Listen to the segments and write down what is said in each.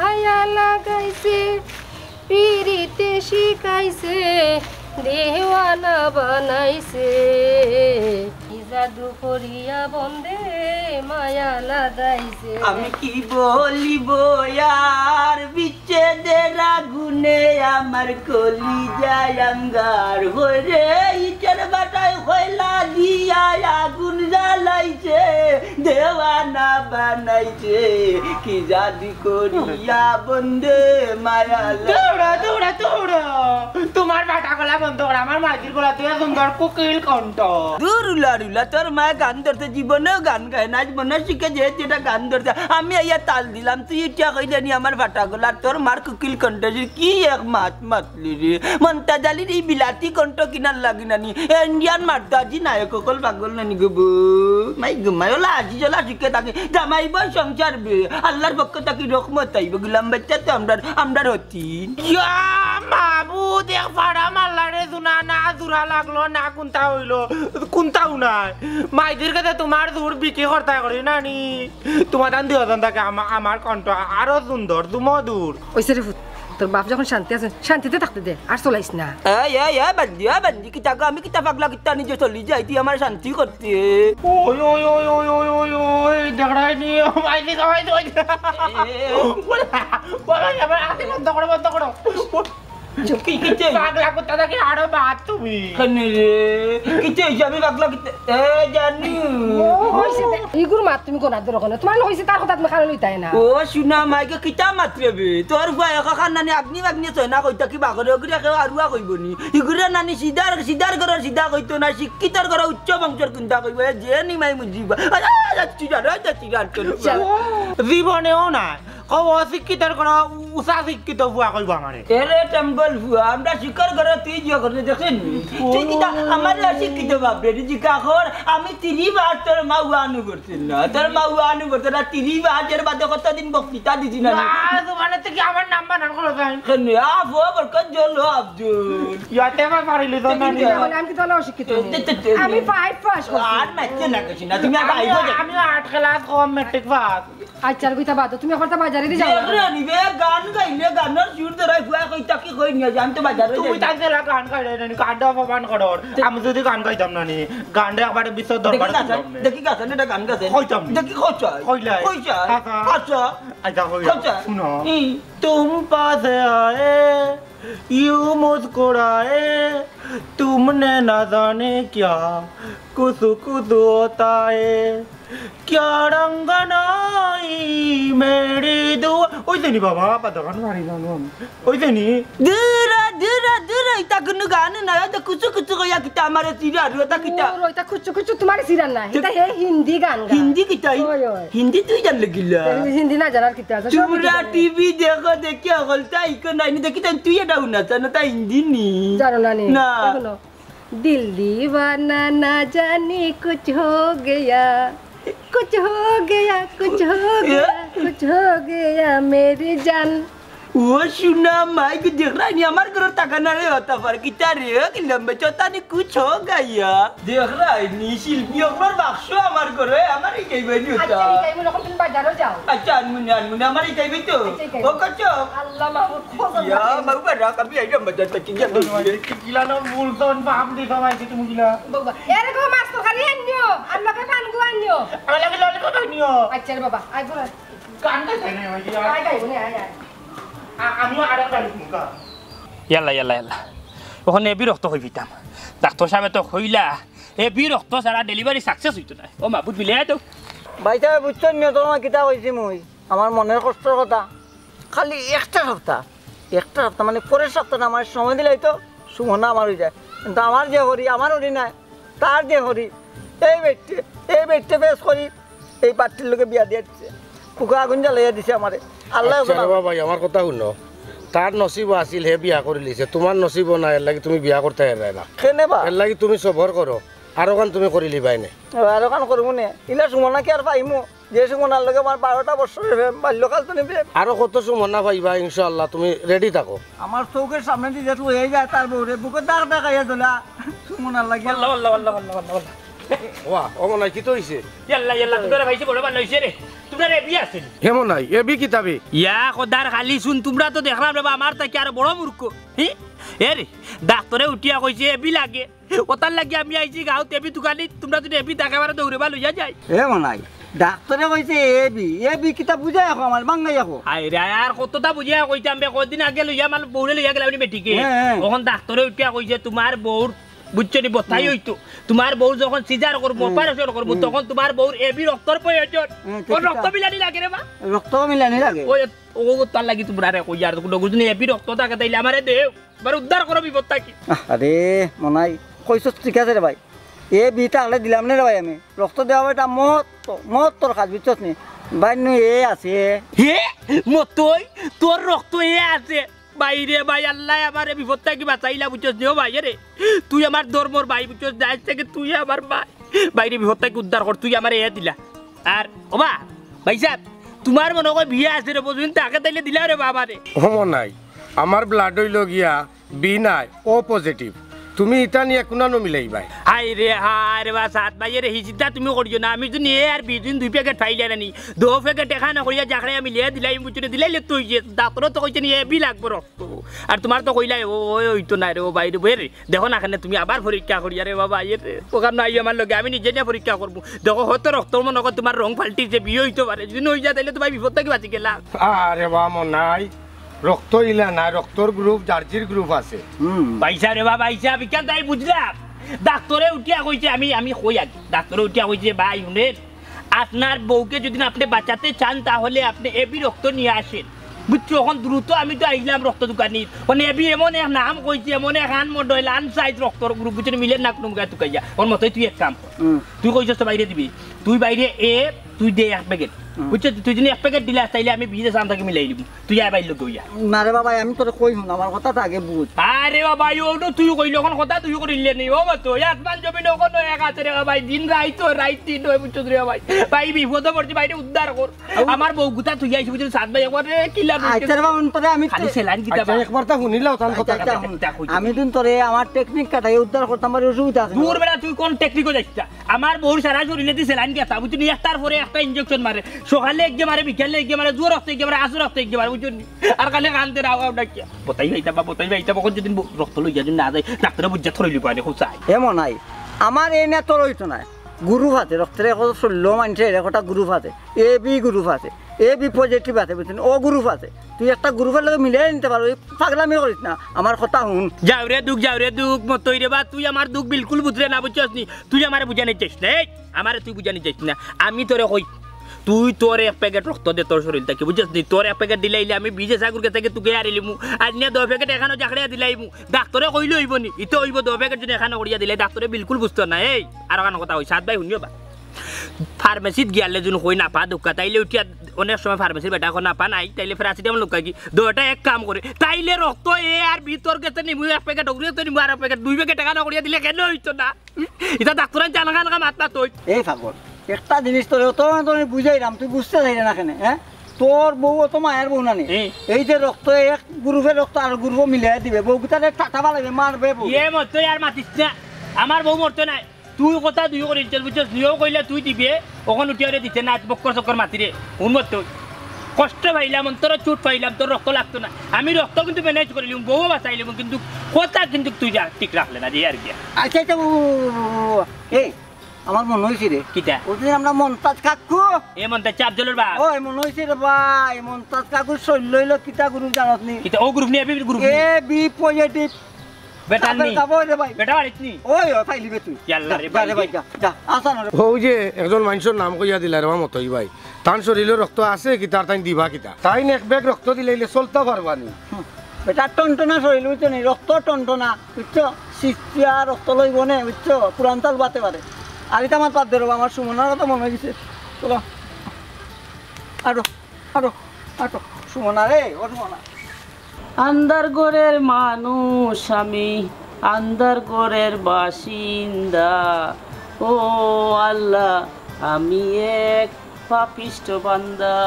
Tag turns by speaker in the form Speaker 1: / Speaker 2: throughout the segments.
Speaker 1: মায়া লাগাইছে পিরিতে শিখাইছে দেওয়ানা বানাইছে জাদু করিয়া বন্দে মায়া লাগাইছে
Speaker 2: আমি কি বলিব আর বিচ্ছেদের আগুনে আমার কলি যায় আঙ্গার হরে ইটের বাটায় হইলা দিয়া আগুন জ্বালাইছে দেওয়ানা বানাইছে কি জাদু করিয়া বন্দে মায়া
Speaker 3: দৌড়া দৌড়া দৌড়া তোমার বাটা গলা বন্ধ কর আমার মাঝির গলা তুই সুন্দর কোকিল কণ্ঠ
Speaker 2: দুরুলা রুলা তোর মা গান ধরতে জীবনেও গান গায় না মনে শিখে যে যেটা গান ধরতে আমি আইয়া তাল দিলাম তুই এটা কইলেনি আমার ফাটা গলা তোর মার কুকিল কণ্ঠ কি এক মাত মাতলি রে মনটা জালির এই বিলাতি কণ্ঠ কিনার লাগি নানি ইন্ডিয়ান মারতো আজি নায়ক সকল পাগল নানি গো মাই ঘুমাইলা আজি জলা শিখে থাকি জামাইব সংসার বে আল্লাহর পক্ষ থাকি রহমত আইব গুলাম বাচ্চা তো আমরার হতি
Speaker 3: মাবুদ এক ফাড়া মারলা রে জুনা না জুরা লাগলো না কোনটা হইলো কোনটাও নাই মাইদের কাছে তোমার দূর বিক্রি করতে করি নানি তোমার দান দিও থাকে আমার কণ্ঠ আরো সুন্দর মধুর
Speaker 1: ওইসে রে তোর বাপ যখন শান্তি আছে শান্তিতে থাকতে দে আর চলাইস না
Speaker 2: বান্দি কিতা আমি কিতা পাগলা কিতা নিজে চলি যাই তুই আমার শান্তি করতে
Speaker 3: ওই ওই ওই ওই ওই ওই ওই দেখড়াই নি মাইদি সবাই তো বলা এবার আতে বন্ধ করো
Speaker 2: কি কিতে
Speaker 3: পাগলা কুত্তা থাকে আরো বাত তুমি
Speaker 2: কনে রে কিতে আমি পাগলা কিতে জানি
Speaker 1: হইছে ইগুর মাত তুমি কোনা দর কোনা তোমার হইছে তার কথা তুমি খালি লইতাই না
Speaker 2: ও শুনা মাইকে কিতা মাত্রবে তোর ভাই একা নানি আগ্নি ছয় না কইতা কি বাগরে গরে কেউ আরুয়া কইবনি ইগুরে নানি সিদার ঘর সিধা কইতো না শিক্ষিতর ঘর উচ্চ বংশের কুন্তা কইব যে নি মাই মুজিবা যাচ্ছি
Speaker 3: জীবনেও না অশিক্ষিতর ঘর উষা শিক্ষিত ভুয়া কইব আমারে
Speaker 2: এরে টেম্পল ভুয়া আমরা শিকার ঘর তুই যে করে দেখেন তুই কিতা আমার শিক্ষিত বাপরে জিকা খর আমি 3 বার তোর মা উয়ানু করছিস না তোর মা উয়ানু করতে না 3 বার এর বাদে কতদিন বক্তৃতা দিছি না
Speaker 3: মানে থেকে আমার নাম্বার নাম করো যাই
Speaker 2: কেনে আফো বরকত জলো আব্দুল
Speaker 3: ইয়াতে আমার পারিলি তো না
Speaker 1: আমি কি তোলা অশিক্ষিত আমি 5 পাস করছি
Speaker 2: আর মাইতে না কইছি না তুমি আর আইবো
Speaker 3: আমি 8 ক্লাস কম মেট্রিক পাস
Speaker 1: আচ্ছা কইতা বাদ তুমি এখন বাজারে দি যাও
Speaker 2: রে নিবে গান গাইলে গানের সুর ধরাই ফুয়া কইতা কি কই নিয়া জান তো বাজারে
Speaker 3: তুমি তাইতে গান গাইলে নানি গানটা অপমান করো আমি যদি গান গাইতাম নানি গানটা একবারে বিশ্ব দরবার
Speaker 2: দেখি গাছ না গান গাছে
Speaker 3: কইতাম
Speaker 2: দেখি কইছা
Speaker 3: কইলাই
Speaker 2: কইছা আচ্ছা
Speaker 3: আচ্ছা কইছা শুনো तुम पास आए यूं मुस्कुराए तुमने न जाने क्या कुछ होता है क्या रंगनाई मेरी दुआ ওইতে নি বাবা পাতা গান মারি জানো ওইতে নি
Speaker 2: দূরা ইতা কোন গান না তো কুচু কুচু কইয়া কিতা আমারে চিরা রতা কিতা
Speaker 1: ওইটা কুচু কুচু তোমার সিরান না এটা হে হিন্দি গান
Speaker 2: হিন্দি কিতা হিন্দি তুই জান লাগিলা
Speaker 1: হিন্দি না জানার কিতা আছে
Speaker 2: তোমরা টিভি দেখো দেখি হলতা ইকো নাই দেখি তুই এটা না জানো তা হিন্দি নি
Speaker 1: জানো না নি
Speaker 2: না
Speaker 1: दिल दीवाना ना जाने कुछ हो गया कुछ हो गया कुछ हो गया कुछ हो गया मेरी जान
Speaker 2: वो सुना माई को देख रहा है हमारे घर तकना रे होता पर कितना रे कि लंबे चौथा ने कुछ हो गया देख रहा है नी शिल्पी और बाक्सो हमारे घर है हमारी कहीं भी नहीं होता
Speaker 1: अच्छा कहीं लोग तुम बाजार जाओ
Speaker 2: अच्छा अनमुने हमारी कहीं भी तो वो कच्चो
Speaker 1: अल्लाह माहौल
Speaker 2: या बाबू बड़ा कभी आई जब बजा तक
Speaker 3: কিলা না মুলতন পাম দি সবাইকে তুমি কিলা
Speaker 1: বাবা এরে গো মাছ তো খালি আনিও আল্লাহকে পান গো আনিও
Speaker 3: আমি লাগে ললি কত নিও
Speaker 1: আচ্ছা রে বাবা আই বল
Speaker 3: গান গাইতে নে
Speaker 1: আই গাইব নে আই
Speaker 3: আমি আর একটা লিখুকা
Speaker 4: ইয়াল্লা ইয়াল্লা ইয়াল্লা ওখানে এবি রক্ত হই পিতাম ডাক্তার সাহেব তো হইলা এবি রক্ত সারা ডেলিভারি সাকসেস হইতো না ও মাবুত বিলে তো
Speaker 2: ভাই সাহেব বুঝছেন না তোমার কিতা কইছি মই আমার মনের কষ্টের কথা খালি একটা সপ্তাহ মানে পরের সপ্তাহে আমার সময় দিলেই তো সুমনা আমার হয়ে যায় কিন্তু আমার যে হরি আমার হরি নাই তার যে হরি এই বেটে বেশ করি এই পার্টির লোকে বিয়া দিয়ে দিচ্ছে কুকা আগুন জ্বালাইয়া দিছে আমারে আল্লাহ
Speaker 5: ভাই আমার কথা শুনো তার নসিব আছিল হে বিয়া করে লিছে তোমার নসিব না এর লাগি তুমি বিয়া করতে হেরাই না
Speaker 2: কেনে বা
Speaker 5: এর লাগি তুমি সবর করো আরো কান তুমি করে লিবাই নে
Speaker 2: আরো কান করবো নে ইলা সুমনা কি আর পাইমো যে সুমনার লগে আমার 12টা বছরের বাল্যকাল তো নিবে
Speaker 5: আরো কত সুমনা পাইবা ইনশাআল্লাহ তুমি রেডি থাকো
Speaker 2: আমার চৌকের সামনে দিয়ে যেত হয়ে যায় তার বউরে বুকে দাগ দেখাইয়া তোলা সুমনার লাগে
Speaker 4: আল্লাহ আল্লাহ আল্লাহ আল্লাহ আল্লাহ
Speaker 5: ওয়া ও মনে কি তো হইছে
Speaker 4: ইয়াল্লা ইয়াল্লা তোরা ভাইছে বড় বান হইছে রে আপনার এবি আছে
Speaker 5: হেমন নাই এবি কিতাবে
Speaker 4: ইয়া খোদার খালি শুন তোমরা তো দেখলাম রে আমার তাকে আর বড় মূর্খ এ রে ডাক্তারে উঠিয়া কইছে এবি লাগে ওতার লাগি আমি আইছি গাঁত এবি দোকানে তোমরা যদি এবি টাকাবার দৌড়েবা লইয়া যায়
Speaker 2: হেমন নাই ডাক্তারে কইছে এবি কিতা বুঝাই এখন আমার বাঙ্গাই এখন
Speaker 4: আই রে আর কতটা বুঝিয়া কইতাম বে কদিন আগে লইয়া মানে বউরে লইয়া গেলাম বেটিকে তখন ডাক্তারে উঠিয়া কইছে তোমার বউর বুঝছো নি বথাই হইতো তোমার বউ যখন সিজার করবো অপারেশন করবো তখন তোমার বউর এবি রক্তর প্রয়োজন রক্ত মিলানি লাগে রে মা
Speaker 2: রক্ত মিলানি লাগে
Speaker 4: ওই ও তার লাগি তোমরা রে কই আর যদি এবি রক্ত থাকে তাইলে আমারে দেও বার উদ্ধার করো বিপদটা কি
Speaker 2: আরে মনাই কইছস ঠিক আছে রে ভাই এ বিটা হলে দিলাম না রে ভাই আমি রক্ত দেওয়া এটা মত তোর কাজ বুঝছস নি ভাই এ আছে
Speaker 4: হে মতই তোর রক্ত এ আছে বাইরে ভাই আল্লাহ আমার বিপদটা কি বাঁচাইলা বুঝছস নিও ভাই রে তুই আমার ধর্মর ভাই বুঝছস যাই থেকে তুই আমার ভাই বাইরে বিপদটা কি উদ্ধার কর তুই আমার এ দিলা আর ওবা ভাই সাহেব তোমার মনে হয় বিয়ে আছে রে বুঝুন তাকে তাইলে দিলা রে বাবা রে
Speaker 5: হেমন নাই আমার ব্লাড হইল গিয়া বি নাই ও পজিটিভ তুমি এটা নিয়ে কোনো নমিলাইবাই
Speaker 4: হাই রে বা সাত ভাই রে হিজিদা তুমি করিও না আমি তো নিয়ে আর বিদিন 2 প্যাকেট ফাইলে আনি 2 প্যাকেট এখানে করিয়া জাখড়ে আমি লিয়ে দিলাই বুঝুনে দিলাই তুই যে ডাক্তার তো কইছে নি এবি লাগবো রক্ত আর তোমার তো কইলাই ওই তো নাই রে ও বাইরে বেরে দেখো না এখানে তুমি আবার পরীক্ষা করিয়া রে বাবা ওখানে নাই আমার লগে আমি নিজে নিয়ে পরীক্ষা করবো দেখো হয়তো রক্ত মনে কর তোমার রং পাল্টিছে বিয়ে হইতে পারে যদি হয়ে যায় তাহলে তো ভাই বিপদ থেকে বাঁচি গেলাম
Speaker 5: আরে বাবা নাই রক্ত ইলা না রক্তর গ্রুপ জার্জির গ্রুপ আছে
Speaker 4: পয়সা রে বাবা পয়সা বিজ্ঞান তাই বুঝলাম ডাক্তারে উঠিয়া কইছে আমি কই আগে ডাক্তারে উঠিয়া কইছে ভাই শুনেন আপনার বউকে যদি আপনি বাঁচাতে চান তাহলে আপনি এবি রক্ত নিয়ে আসেন বুঝছো এখন দ্রুত আমি তো আইলাম রক্ত দোকানি মানে এবি এমন এক নাম কইছে এমন এক আন মডেল আন সাইজ রক্তর গ্রুপ বুঝছো মিলে না কোনো গায়ে তুকাইয়া ওর মতোই তুই এক কাম তুই কইছস তো বাইরে দিবি তুই বাইরে তুই দে 1 প্যাকেট বুঝছো তুই যদি 1 প্যাকেট দিলা তাইলে আমি বিজে সাম থেকে মিলাই দিব তুই আই বাইরে গইয়া
Speaker 2: না রে বাবা আমি তোরে কই শুন আমার কথাটা আগে বুঝ
Speaker 4: আরে বাবা ওটো তুই কইল কোন কথা তুই করিলে নি ও মত আসমান জমিন কোন এক আছে রে ভাই দিন রাইত দিন হই বুঝছো রে ভাই ভাই বিপদ পড়ছি বাইরে উদ্ধার কর আমার বউ গুতা তুই আইছি বুঝছো সাত ভাই একবার কিলা
Speaker 2: আচ্ছা রে বাবা তোরে আমি
Speaker 4: খালি সেলাইন দিতা
Speaker 5: আচ্ছা একবার তা শুনিলাও তার কথা
Speaker 2: আমি দিন তোরে আমার টেকনিক কাটাই উদ্ধার করতাম পারি অসুবিধা আছে
Speaker 4: দূর বেলা তুই কোন টেকনিকও যাইছা আমার বউর সারা শরীরে দি সেলাইন দিতা বুঝছো নি একটার পরে একটা ইনজেকশন মারে সকালে একগে মারে বিকেলে একগে মারে জোর রক্ত একগে মারে আসর রক্ত একগে মারে বুঝছো নি আর কালে কানতে রাও ডাকিয়া বতাই হইতা কখন যদি রক্ত লইয়া যদি না যায় ডাক্তারে বুঝা থরইলি পারে খুব চাই
Speaker 2: এমন নাই আমার এই না তোর হইতো না গ্রুপ আছে রক্তের কত 16 মানুষের একটা গ্রুপ আছে এ বি গ্রুপ আছে এ বি পজিটিভ আছে বুঝছেন ও গ্রুপ আছে তুই একটা গ্রুপের লগে মিলিয়ে নিতে পারো পাগলামি করিস না আমার কথা শুন
Speaker 4: যাও রে দুঃখ মতই রে বা তুই আমার দুঃখ বিলকুল বুঝরে না বুঝছস নি তুই আমারে বুঝানি চাইছ না আমারে তুই বুঝানি চাইছ না আমি তোরে কই তুই তোর 1 প্যাকেট রক্ত দে তোর শরীর থেকে বুঝছস নি তোর 1 প্যাকেট দিলাইলে আমি বিজে সাগুরকে থেকে তুই আরিলিমু আজ নিয়ে 2 প্যাকেট এখানে জাখড়িয়া দিলাইমু ডাক্তারে কইলো হইব নি ইতো হইব 2 প্যাকেট যদি এখানে করিয়া দিলাই ডাক্তারে বিলকুল বুঝতো না আর কারণ কথা হই সাত ভাই শুনিও বা ফার্মেসিত গিয়ালে যখন কই না পা দুঃখা তাইলে উঠিয়া অনেক সময় ফার্মেসির বেটা এখন না পা নাই তাইলে প্যারাসিটামল লুকাই কি দুটা এক কাম করে তাইলে রক্ত আর ভিতর গেছে নিমু 1 প্যাকেট ওগুলো তো নিমু আর প্যাকেট 2 প্যাকেট টাকা করিয়া দিলে কেন হইতো না এটা ডাক্তার জানা মাত্রা তুই
Speaker 2: এই পাগল একটা জিনিস তোর তোর বুঝাইলাম তুই বুঝতে চাইলে না কেন হ্যাঁ তোর বউ তো মায়ের বউ না এই যে রক্ত এক গ্রুপের রক্ত আর গ্রুপ মিলিয়ে দিবে বউ তাহলে টাটাবা লাগবে মারবে
Speaker 4: মরতো আর মাতিস না আমার বউ মরতো নাই তুই কথা দুই করে বুঝছিস তুইও কইলে তুই দিবে ওখান উঠিয়ে দিচ্ছে না বক্কর চক্কর মাতিরে উন্মত কষ্ট পাইলাম তোর চুট পাইলাম তোর রক্ত লাগতো না আমি রক্ত কিন্তু ম্যানেজ করিলাম বউ বাঁচাইলাম কিন্তু কথা কিন্তু তুই যা ঠিক রাখলে না যে আর কি
Speaker 2: আচ্ছা আচ্ছা এই আমার মনে হয়েছে রে
Speaker 4: কিটা
Speaker 2: ওদিন আমরা মন্তাজ কাকু
Speaker 4: এ মন্তাজ চাপজলের বা
Speaker 2: ওই মনে হয়েছে রে ভাই মন্তাজ কাকু শৈল হইলো কিতা গ্রুপ জানত নি
Speaker 4: কিটা ও গ্রুপ নিয়ে গ্রুপ
Speaker 2: এ বি পজিটিভ
Speaker 4: বেটা নি
Speaker 2: রে ভাই
Speaker 4: বেটা বাড়িত নি
Speaker 2: ওই ফাইলিবে তুই
Speaker 4: ইয়াল্লা রে
Speaker 2: ভাই যা যা আসা না
Speaker 5: ও যে একজন মানুষের নাম কইয়া দিলা রে মতই ভাই তার শরীরে রক্ত আছে কি তার তাই দিবা কিতা তাই এক ব্যাগ রক্ত দিলাইলে চলতে পারবানি
Speaker 2: বেটা টনটনা শরীর বুঝছো নি রক্ত টনটনা বুঝছো শিষ্যা রক্ত লইব নে বুঝছো পুরান চাল বাতে পারে আর এটা আমার পাত দেবো আমার সুমনার তো মনে হয়েছে চলো আরো আরো আরো সুমনা রে ও সুমনা
Speaker 6: আন্দার ঘরের মানুষ আমি আন্দার ঘরের বাসিন্দা ও আল্লাহ আমি এক পাপিষ্ট বান্দা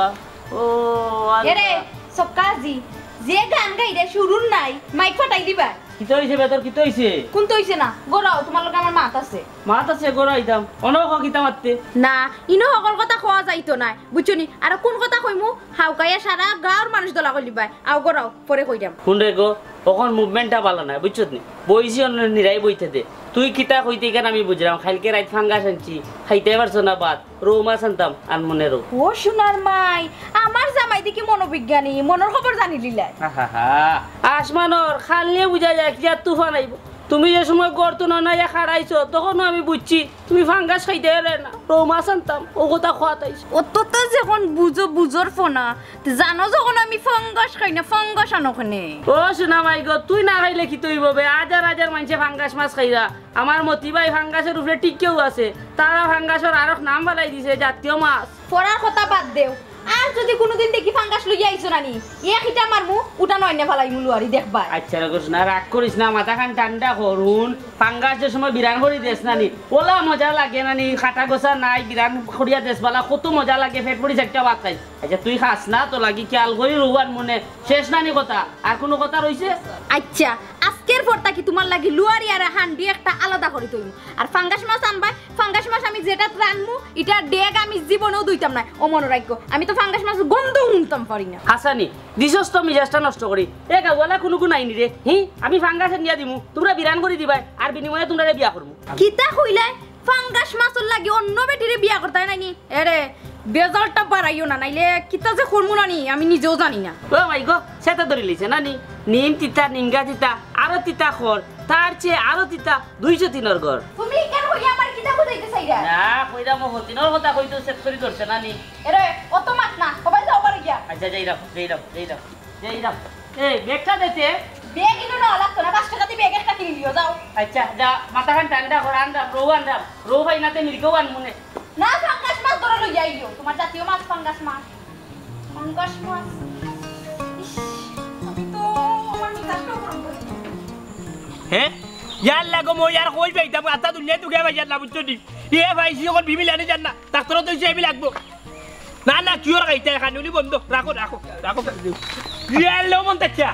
Speaker 6: ও
Speaker 7: আল্লাহ সব কাজী যে গান গাইরে শুরুর নাই মাইক ফাটাই দিবা
Speaker 6: কিতো হইছে বেতর কিতো হইছে
Speaker 7: কোন তো হইছে না গোরাও তোমার লগে আমার মাত আছে
Speaker 6: মাত আছে গড় আইতাম অনক কিতা মারতে
Speaker 7: না ইনো সকল কথা কোয়া যাইতো না বুঝছনি আর কোন কথা কইমু হাউকাইয়া সারা গাঁর মানুষ দলা কইলিবাই আও গোরাও পরে কইরাম
Speaker 6: কোন রে গো তখন মুভমেন্টটা ভালো না বুঝছত নি বইছি অন্য নিরাই বইতে দে তুই কিতা কইতে কেন আমি বুঝলাম খাইলকে রাইত ফাঙ্গাস আনছি খাইতে পারছ না বাদ রৌ মাছ আনতাম আর মনে রৌ
Speaker 7: ও সোনার মাই আমার জামাই দেখি মনোবিজ্ঞানী মনের খবর জানি লিলাই
Speaker 6: আসমানর খাল নিয়ে বুঝা যায় কি আর তুফান আইব তুমি যে সময় গর্ত না খাড়াইছো তখনও আমি বুঝছি তুমি ফাঙ্গাস খাইতে রে না রৌ মাছ আনতাম ও কথা খোয়াতাইছো
Speaker 7: ও তো তো যখন বুঝোর ফোনা জানো যখন আমি ফাঙ্গাস খাই না ফাঙ্গাস আনোখানে
Speaker 6: ও শোনা মাই গো তুই না খাইলে কি তুই ববে হাজার হাজার মানুষে ফাঙ্গাস মাছ খাইরা আমার মতিবাই ফাঙ্গাসের উপরে টিকেও আছে তারা ফাঙ্গাসের আরো নাম বালাই দিছে জাতীয় মাছ
Speaker 7: পড়ার কথা বাদ দেও আর যদি কোনোদিন দেখি ফাঙ্গাস লইয়া আইছো নানি একিটা মারমু উটা নয় না ফালাই মুলুয়ারি দেখবা
Speaker 6: আচ্ছা রাখছ না রাগ করিস না মাথা খান ঠান্ডা করুন ফাঙ্গাসের সময় বিরান করি দেশ নানি ওলা মজা লাগে নানি খাটা গোসা নাই বিরান খড়িয়া দেশ বালা কত মজা লাগে ফেট পড়ি একটা ভাত খাই আচ্ছা তুই খাস না তো লাগি খেয়াল করি রুবান মনে শেষ নানি কথা আর কোনো কথা রইছে
Speaker 7: আচ্ছা আজকের পরটা কি তোমার লাগি লুয়ারি আর হান্ডি একটা আলাদা করে তৈরি আর ফাঙ্গাস মাছ আনবা ফাঙ্গাস মাছ আমি যেটা রানমু এটা ডেগ আমি জীবনেও দুইতাম না ও মনে রাখো আমি তো ফাঙ্গাস মাছ গন্ধ শুনতাম পারি না
Speaker 6: হাসানি দিছস তো মিজাজটা নষ্ট করি এ গাওয়ালা কোনো আইনি রে আমি ফাঙ্গাস নিয়া দিমু তোমরা বিরান করে দিবাই আর বিনিময়ে তোমরা বিয়া করবো
Speaker 7: কিতা কইলে ফাঙ্গাস মাছর লাগি অন্য বেটিরে বিয়া করতে হয় নানি এরে বেজালটা বাড়াইও না নাইলে কিতা যে করমু নানি আমি নিজেও জানি না
Speaker 6: ও মাই গো সেটা ধরে লিছে নানি নিম তিতা নিঙ্গা তিতা আরো তিতা খর তার চেয়ে আরো তিতা 203 ঘর
Speaker 7: তুমি কেন হইয়া আমার কিতা কইতে চাইরা
Speaker 6: না কইরা মো হতিনর কথা কইতো সেট করি ধরছে নানি
Speaker 7: এরে অত মাত না সবাই যাও পারে গিয়া
Speaker 6: আচ্ছা যাইরাম এই ব্যাগটা দিতে
Speaker 7: বেগ ইনো না লাগতো না 5 টাকা দিয়ে বেগ একটা কিনে দিও যাও
Speaker 6: আচ্ছা যা মাথা খান ঠান্ডা করে আনরাম রৌ ভাই নাতে মিলকেও আন মনে
Speaker 7: না ফাঙ্গাস মাছ ধরে লই যাইও তোমার জাতীয় মাছ ফাঙ্গাস মাছ ইস, আমি তো আমার মিজাজটাও গরম করে দিলাম।
Speaker 4: হ্যাঁ ইয়ার লাগো মই আর কই পাইতাম আতা দুনিয়া তুকে বাজার না বুঝছো নি এ ভাই সি কোন বিবি লানি জান না ডাক্তার তো এবি লাগবো না না কি ওর গাইতে খানুলি বন্ধ রাখো ইয়ার লো মন তাচ্চা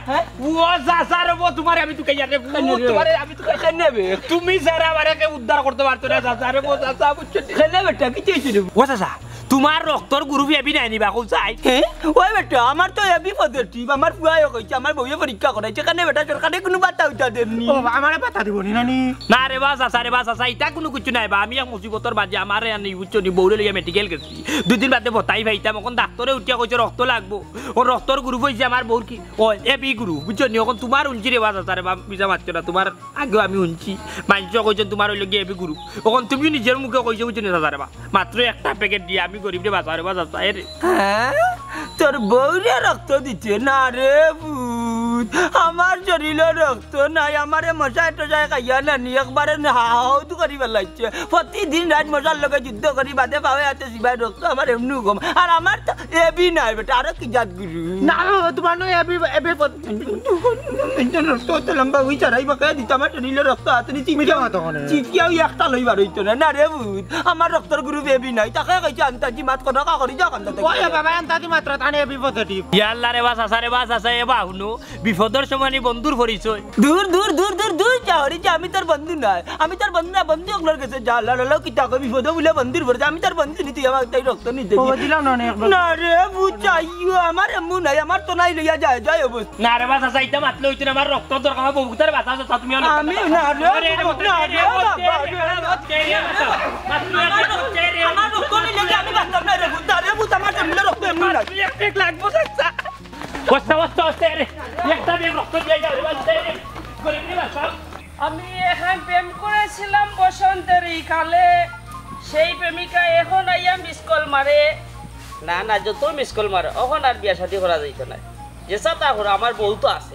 Speaker 4: ও জাসার ও তোমার আমি তুকে ইয়ারে তোমার আমি তুকে নেবে তুমি যারা আমারে উদ্ধার করতে পারতো না জাসার ও জাসা বুঝছো খেলে বেটা কি চাইছিস ও জাসা তোমার রক্তর গ্রুপ এবি নাই নিবা কোন চাই ওই বেটা আমার তো এবি পজিটিভ আমার ফুয়াই কইছে আমার বউয়ে পরীক্ষা করাইছে কানে বেটা সরকারে কোনো বাতা উঠা দেননি
Speaker 3: ও আমারে বাতা দিবনি নানি
Speaker 4: না রে বাস আসা ইটা কোনো কিছু নাই বা আমি এক মুসিবতর বাজে আমার আনি বুঝছো নি বউরে লইয়া মেডিকেল গেছি দুদিন বাদে ভতাই ভাইতাম এখন ডাক্তারে উঠিয়া কইছে রক্ত লাগবো ও রক্তর গ্রুপ হইছে আমার বউর কি ও এবি গ্রুপ বুঝছো নি এখন তোমার উঞ্চি রে বাস আসারে বা বিজা মারছো না তোমার আগে আমি উঞ্চি মানছ কইছেন তোমার হইল গিয়ে এবি গ্রুপ এখন তুমি নিজের মুখে কইছো বুঝছো নি আসারে বা মাত্র একটা প্যাকেট দিয়ে আমি গরিব রে বাসারে বাস আসায় রে তোর বউরে রক্ত দিচ্ছে না রে ভূত আমার শরীরে রক্ত নাই আমারে মশাই টশাই খাইয়া নানি একবারে হাউদু করি পেলাইছে প্রতিদিন রাত মশার লগে যুদ্ধ করি বাদে পাওয়া হাতে সিবাই রক্ত আমার এমনি কম আর আমার তো এবি নাই বেটা আরো কি জাত গুরু
Speaker 3: না তোমার নয় এবি
Speaker 2: রক্ত লম্বা হই চারাই বাকা দিতে আমার শরীরে রক্ত হাতে নি চিমিটা চিকিয়াও একটা লইবার হইতো না রে ভূত আমার রক্তর গ্রুপ এবি নাই তাকে কইছে আন্তাজি মাত কথা কা করি যা কান্দা
Speaker 3: ওই বাবা আন্তাজি মাত্র তানে এবি পজিটিভ
Speaker 4: ইয়াল্লা রে বাস আসা এ বাহুনো বিপদর সময় নি বন্ধুর পরিচয়
Speaker 2: দূর চাহরি যে আমি তোর বন্ধু নাই আমি তোর বন্ধু না বন্ধু ওগুলোর কাছে যা লালো কি টাকা বিপদ বলে বন্ধুর পরে আমি তোর বন্ধু নি তুই আমার তাই রক্ত নিতে
Speaker 3: দিলাম না
Speaker 2: না রে বুঝাইও আমার এমু নাই আমার তো নাই লইয়া যায় অবস্থা
Speaker 4: না রে বাস আসা ইটা মাতলে হইতো না আমার রক্ত দরকার আমার বহুতার বাস আসা তুমি
Speaker 2: আমি না রে আমার রক্ত নিলে আমি বাঁচতাম না রে বুঝ আমার শরীরে রক্ত এমনি নাই
Speaker 4: এক লাগবো চাচা বস্তা রে একটা বেগ রক্ত দিয়ে যাবে বাচ্চা রে গরিব রে বাচ্চা
Speaker 6: আমি এখন প্রেম করেছিলাম বসন্তের এই কালে সেই প্রেমিকা এখন আইয়া মিস কল মারে না যত মিস কল মারে এখন আর বিয়া শাদী করা যাইতো না যে সাতা করে আমার বউ তো আছে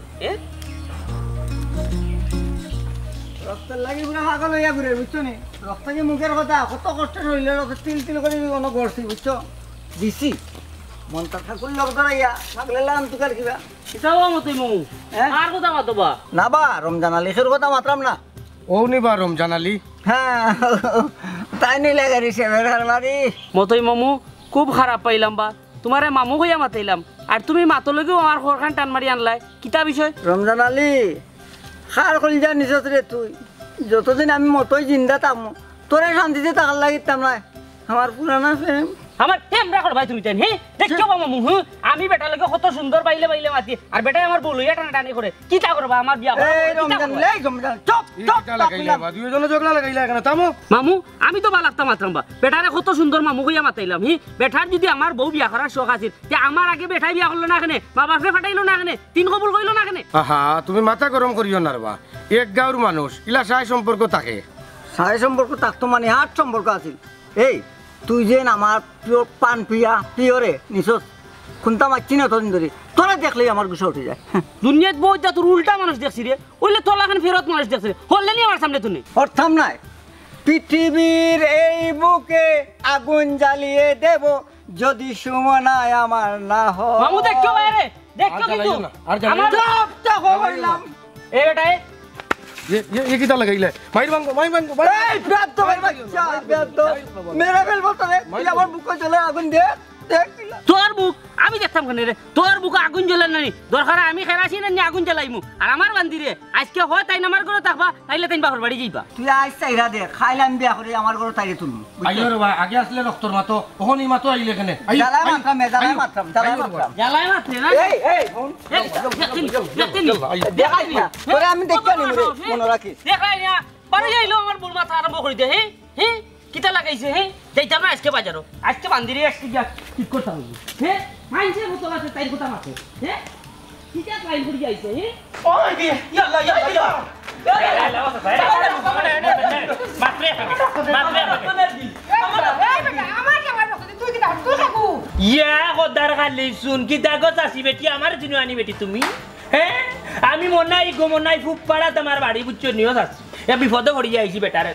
Speaker 8: রক্ত লাগি পুরা পাগল হইয়া ঘুরে বুঝছো নি রক্ত কি মুখের কথা কত কষ্ট হইলে রক্ত তিল করে কোনো গড়ছি বুঝছো দিছি মনটা ঠাকুর লোক ধরাইয়া থাকলে লাগান তুকার কিবা
Speaker 6: কিতাব মতই মু আর কথা মাতবা
Speaker 8: না বা রমজান আলীর কথা মাত্রাম না
Speaker 5: ও নিবা রমজান আলী
Speaker 8: হ্যাঁ তাই নিলে গাড়ি সেবের বাড়ি
Speaker 6: মতই মামু খুব খারাপ পাইলাম বা তোমারে মামু হইয়া মাতাইলাম আর তুমি মাতলগেও আমার ঘরখান টান মারি আনলাই কিতা বিষয়
Speaker 8: রমজান আলী খার কলিজা নিছস রে তুই যতদিন আমি মতোই জিন্দা থাকবো তোরে শান্তিতে থাকার লাগিতাম না আমার পুরানা প্রেম
Speaker 6: আমার টেমরা কর ভাই তুমি জানি হ্যাঁ দেখছো বাবা মুহ আমি বেটা লাগে কত সুন্দর বাইলে বাইলে মাতি আর বেটাই আমার বলুইয়া টানা টানি করে কি তা করবা আমার বিয়া
Speaker 8: এই রমজান লে রমজান চুপ চুপ
Speaker 5: লাগাইলা বা দুইজনে ঝগড়া লাগাইলা কেন তামো
Speaker 6: মামু আমি তো বালাক্তা মাত্রাম বা বেটারে কত সুন্দর মামু কইয়া মাতাইলাম হি বেটার যদি আমার বউ বিয়া করার শখ আছিল তে আমার আগে বেটাই বিয়া করলো না কেনে বাবা ফে ফাটাইলো না কেনে তিন কবুল কইলো না কেনে
Speaker 5: আহা তুমি মাথা গরম করিও না রবা এক গাঁর মানুষ ইলা সাই সম্পর্ক থাকে
Speaker 8: সাই সম্পর্ক থাকতো মানে হাট সম্পর্ক আছিল এই তুই যে আমার প্রিয় পান প্রিয়রে নিছস খুনতা মারছি না তদিন ধরে তোরা দেখলেই আমার গুছা উঠে যায়
Speaker 6: দুনিয়াত বউ যা তোর উল্টা মানুষ দেখছি রে ওইলে তোলাখান ফেরত মানুষ দেখছে হল্লে নি আমার সামনে তুমি
Speaker 8: অর্থাম নাই পৃথিবীর এই বুকে আগুন জ্বালিয়ে দেব যদি সুমনায় আমার না হয়
Speaker 6: মামু দেখছো বাইরে দেখছো কিন্তু
Speaker 5: আর জ্বালাইও
Speaker 6: আমার
Speaker 5: না।
Speaker 8: সবটা হইলাম
Speaker 6: এই বেটাই
Speaker 5: ये किता लगाइला माइर बांगो
Speaker 8: এই প্রাপ্ত ভাই বাচ্চা প্রাপ্ত মেরা বেল বলতে তুই আমার বুকে চলে আগুন দে দেখ
Speaker 6: তোর বুক আমি দেখতাম কেন রে তোর বুকে আগুন জ্বলে নানি দরকার আমি খেরাছি না আগুন জ্বালাইমু আর আমার বান্দি রে আজকে হয় তাই আমার ঘরে থাকবা তাইলে তাই বাপর বাড়ি যাইবা
Speaker 8: তুই আজ চাইরা দে খাইলাম বিয়া করে আমার ঘরে তাইরে তুলবো
Speaker 5: আইলো রে ভাই আগে আসলে রক্তর মাতো ওহনি মাতো আইলে কেনে
Speaker 8: জ্বালায় মাত্রাম জ্বালায় মাত্রাম
Speaker 6: জ্বালাই মাত্রে না
Speaker 8: এই হুন দেখাই না তোরে আমি দেখতে নিমু রে মনে রাখিস
Speaker 6: দেখাই না বাড়ি যাইলো আমার বুড় মাথা আরম্ভ করে দে হ্যাঁ হ্যাঁ কিতা লাগাইছে হ্যাঁ যাইতাম না আজকে বাজারও আজকে বান্দিরে আজকে যা ঠিক করতাম হ্যাঁ মাইনছে বোতল আছে তাই কথা মাথে হ্যাঁ কিতা লাইন করে যাইছে হ্যাঁ
Speaker 3: ওই দি ইয়াল্লা ইয়াল্লা
Speaker 4: আমি মনাই গো মনাই ফুপ পাড়া তোমার বাড়ি বুঝছো নিও যাচ্ছি এ বিপদে পড়ি যাইছি বেটারে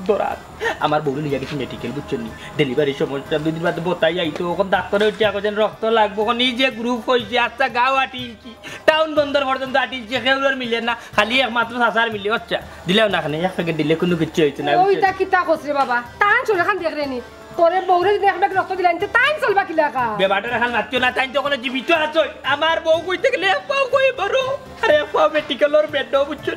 Speaker 4: দৌড়াত আমার বউ নিয়ে গেছি মেডিকেল বুঝছো নি ডেলিভারি সমস্যা দুদিন বাদে বোতাই যাইতো ওখান ডাক্তারে উঠছে এখন রক্ত লাগবো ওখানে নিজে গ্রুপ হয়েছে আচ্ছা গাঁও আটিলছি টাউন বন্দর পর্যন্ত আটিলছে সেগুলোর মিলে না খালি একমাত্র সাসার মিলে আচ্ছা দিলেও না খানে এক প্যাকেট দিলে কোনো কিছু হয়েছে না
Speaker 1: ওইটা কিতা কইছে বাবা তান চলে খান দেখ রেনি তোরে বউরে যদি এক ব্যাগ রক্ত দিলেন তে তাইন চলবা কি লাগা
Speaker 4: বেবাটার এখন মারছো না তাই তো কোনো জীবিত আছো আমার বউ কইতে গেলে পাও কই বড় আরে পাও মেডিকেলের বেড বুঝছো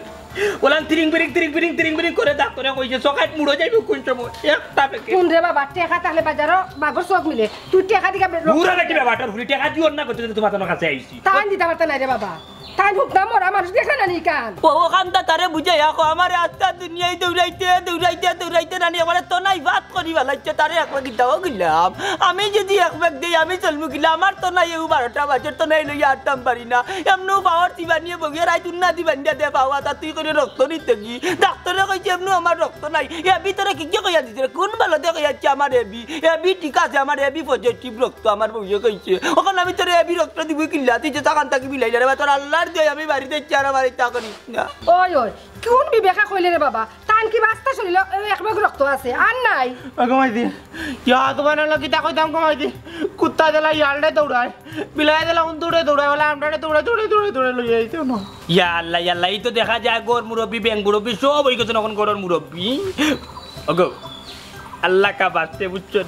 Speaker 4: ওলান তিরিং বিরিং করে ডাক্তারে কইছে সকাট মুড়ো যাইব কোন সময় একটা প্যাকেট
Speaker 1: কোন রে বাবা টাকা তাহলে বাজারও বাগর সব মিলে তুই টাকা দিকা
Speaker 4: মুড়া নাকি বেবাটার ফুলি টাকা দিও না করতে তোমার কাছে আইছি
Speaker 1: তাইন দিতে পারতা নাই রে বাবা তাইন হুক না মরা মানুষ দেখলে না নি কান
Speaker 2: ও কান্দা তারে বুঝাই আকো আমার আস্তা দুনিয়ায় দৌড়াইতে নানি আমার তো নাই ভাত করি ভালাইছে তারে একবার গিটাও গিলাম আমি যদি একবার দেই আমি চলমু গিলা আমার তো নাই 12টা বাজে তো নাই লইয়া আটটাম পারি না এমনও পাওয়ার দিবা নিয়ে বগিয়ে রাই তুই না দিবা দে পাওয়া তা তুই করে রক্ত নিতে কি ডাক্তারে কইছে এমনও আমার রক্ত নাই এ ভিতরে কি কি কইয়া দিছে কোন ভালো দেখে যাচ্ছে আমার এবি ঠিক আছে আমার এবি পজিটিভ রক্ত আমার বউয়ে কইছে ওখানে আমি তোর এবি রক্ত দিব কিলা তুই যে তাকান তাকি বিলাই রে তোর আল্লাহর দে আমি বাড়িতে চার বাড়ি তা করিস না
Speaker 1: ওই কোন বিবেকা কইলে রে বাবা তান কি বাস্তা শুনিল এক ব্যাগ রক্ত আছে আর নাই
Speaker 3: কমাই দি ইয়া তোমার লাগি তা কইতাম কমাই দি কুত্তা দিলা ইয়ালডে দৌড়ায় বিলাই দিলা দৌড়ায় বলে আমডারে দৌড়ে লই আইছো না
Speaker 4: ইয়া আল্লাহ এই তো দেখা যায় গোর মুরব্বি ব্যাং মুরব্বি সব হয়ে গেছে এখন গোর মুরব্বি ওগো আল্লাহ কা বাঁচতে বুঝছো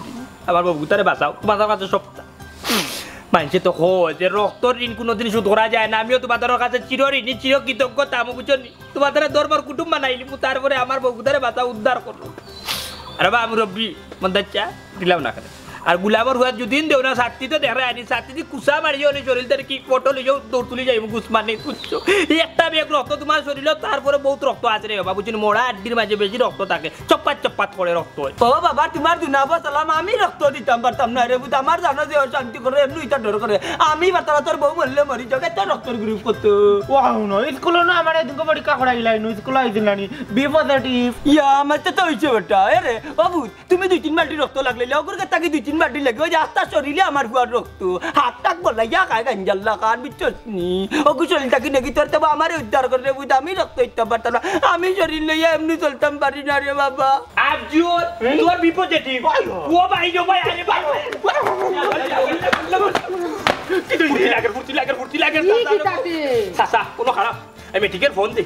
Speaker 4: আমার বাবু তারে বাঁচাও কাছে সপ্তাহ মানছে তো হয় যে রক্তর ঋণ কোনোদিন শোধ করা যায় না আমিও তোমাদের কাছে চিরঋণী চির কৃতজ্ঞতা আমি বুঝছো তোমাদের দরবার কুটুম বানাইলি তারপরে আমার বউদারে বাঁচা উদ্ধার করলো আরে বা আমি রব্বি মন্দাচ্চা দিলাম না আর গুলাবর হুয়া যদিন দেও না সাথী তো দেখা আনি সাথী দি কুসা মারিও নি শরীর তার কি ফটো লিও দৌড় তুলি যাইব গুস মানে বুঝছো একটা বেগ রক্ত তোমার শরীরে তারপরে বহুত রক্ত আছে রে বাবা বুঝছো মোড়া আড্ডির মাঝে বেশি রক্ত থাকে চপ্পাত করে রক্ত হয়
Speaker 2: ও বাবা তোমার দুনাবা সালাম আমি রক্ত দিতাম পারতাম না রে বুঝ আমার জানো যে শান্তি করে এমনি এটা ডর করে আমি পারতাম তোর বউ মরলে মরি যাবে তোর রক্তের গ্রুপ কত
Speaker 3: ওয়াও নো স্কুল না আমার এদিকে পরীক্ষা করাইলাই নো স্কুল আইছিল নানি বি পজিটিভ
Speaker 2: ইয়া আমার তো হইছে বেটা আরে বাবু তুমি 2-3 বালতি রক্ত লাগলে লগর কে তাকে 2-3 বালতি লাগে ওই আস্তা শরীরে আমার ফুয়ার রক্ত হাত টাক বলাইয়া খায় গাঞ্জাল্লা কার বিচ্ছনি ও কুশল তাকে নাকি তোর তো আমার উদ্ধার করে রে বুঝ আমি রক্ত দিতে পারতাম না আমি শরীর লইয়া এমনি চলতাম পারি না রে বাবা
Speaker 4: আজুর তোর বিপজেটিভ ও ভাই জো ভাই আরে ভাই ফুর্তি লাগে সাসা কোনো খারাপ আমি ঠিকের ফোন দিই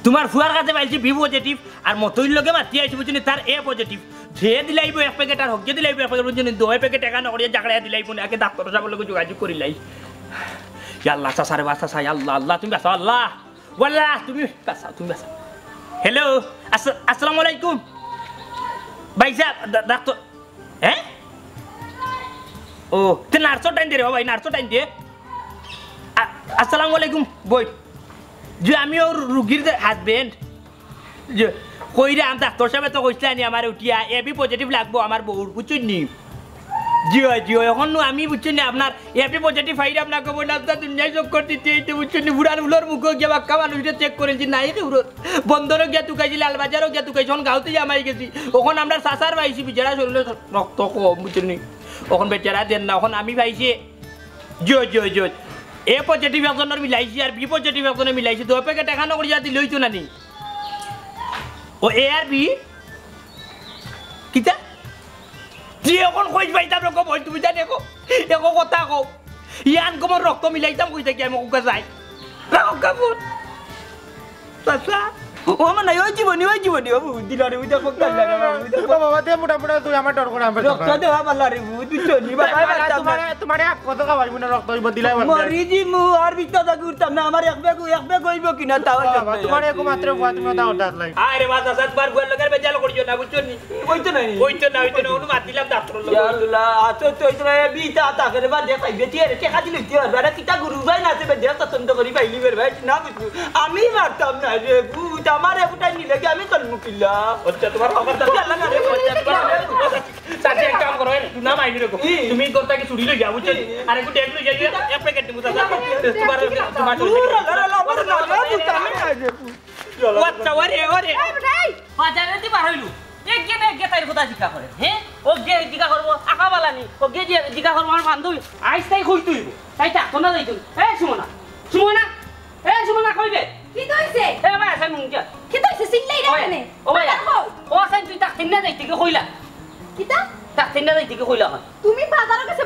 Speaker 4: তোমার ফুয়ার কাছে পাইছি বি পজিটিভ আর মতইর লগে মাতি আইছি বুঝনি তার এ পজিটিভ যে দিলাইব এক প্যাকেট আর হকে দিলাইব এক প্যাকেট বুঝনি 2 প্যাকেট টাকা না করিয়া জাগড়া দিলাইব না আগে ডাক্তার সাহেবের লগে যোগাযোগ করিলাই ইয়া আল্লাহ সাসারে বাসা সাই আল্লাহ তুমি বাসা আল্লাহ ওয়াল্লাহ তুমি বাঁচাও তুমি বাঁচাও হ্যালো আসসালামু আলাইকুম ভাই সাহেব ডাক্তার হ্যাঁ ও তে নার্সও টাইম দে রে ভাই নার্সও টাইম দে আসসালামু আলাইকুম বই যে আমি ওর রুগীর হাজবেন্ড যে কইরে আমি ডাক্তার সাহেব তো কইছে আনি আমার উঠিয়া এবি পজিটিভ লাগবো আমার বউর বুঝছেন নি জিও এখন আমি বুঝছেন আপনার এবি পজিটিভ ফাইল আপনাকে বলে আপনার দুনিয়ায় চোখ করতে এইতে বুঝছেন বুড়ার উলোর মুখ গিয়া বাক্কা মানুষটা চেক করেছি নাই বন্দরও গিয়া তুকাইছি লালবাজারও গিয়া তুকাইছি এখন গাঁওতে জামাই গেছি ওখানে আমরা সাসার পাইছি বেচারা শরীরে রক্ত কম বুঝছেন নি ওখান বেচারা দেন না এখন আমি পাইছি জিও এ পজিটিভ একজনের মিলাইছি আর বি পজিটিভ একজনের মিলাইছি দু প্যাকেট এখানো করে যাতে লইতো না নি ও এ আর বি কিতা তুই এখন কই পাইতাম রকম হয় তুমি জানি একো কথা কও ইয়ান কমর রক্ত মিলাইতাম কই থাকি আমি ওকে যাই রাখো কাপড় চাচা ও মানে ওই জীবনী বাবু দিলারে ওই দেখো কাল লাগা
Speaker 3: বাবা দে মোটা তুই আমার ডর করে আমি
Speaker 2: রক্ত দেওয়া পাল্লারে তুই চলি
Speaker 3: তোমার কত খাবার মনে রক্ত হইব দিলাই
Speaker 2: মরিজি মু আর বিটা থাকি উঠতাম না আমার এক বেগ হইব কিনা তাও
Speaker 3: তোমার এক মাত্র বুয়া তুমি দাও দাঁত লাই
Speaker 4: আরে বাবা সাতবার গোল লাগার বেজাল করিও না বুঝছো নি
Speaker 2: হইতো না
Speaker 4: ওনু মাত দিলাম ডাক্তার লোক
Speaker 2: ইয়া আল্লাহ আতো তো ইতরা বিটা তাকে বা দেখাই বেটি রে কে খাদি লইতে আর বারা কিটা গুরু ভাই না আছে বেদে তদন্ত করি পাইলি বের ভাই না বুঝু আমি মারতাম না রে বুঝ আমার এটাই নিলে কি আমি জন্ম কিলা
Speaker 4: আচ্ছা তোমার খবর দাও আল্লাহ না রে সাথে এক কাম করো না মাইনি রে তুমি করতা কি চুরি লই যাও বুঝছো আরে কো টেক লই যাই এক প্যাকেট দিমু দাদা তোমার
Speaker 2: আমার না বুঝতাম না রে
Speaker 4: আচ্ছা ওরে
Speaker 6: এই বাজারে দি বার হইলু এক গেতাইর কথা জিকা করে হ্যাঁ ও গে জিকা করব আকা বালানি ও গে জিকা করব আমার বান্ধবী আইস তাই কই তুইব তাই তা কোনা যাই তুই সুমনা কইবে
Speaker 7: কি কইছে
Speaker 6: এ ভাই আছেন মুঞ্জা
Speaker 7: কি কইছে সিল্লাই রাখনে
Speaker 6: ও ভাই ও আছেন তুই তাক তিননা যাইতে কি কইলা
Speaker 7: কিতা
Speaker 6: তাক তিননা যাইতে কি কইলা
Speaker 7: তুমি বাজারে গেছে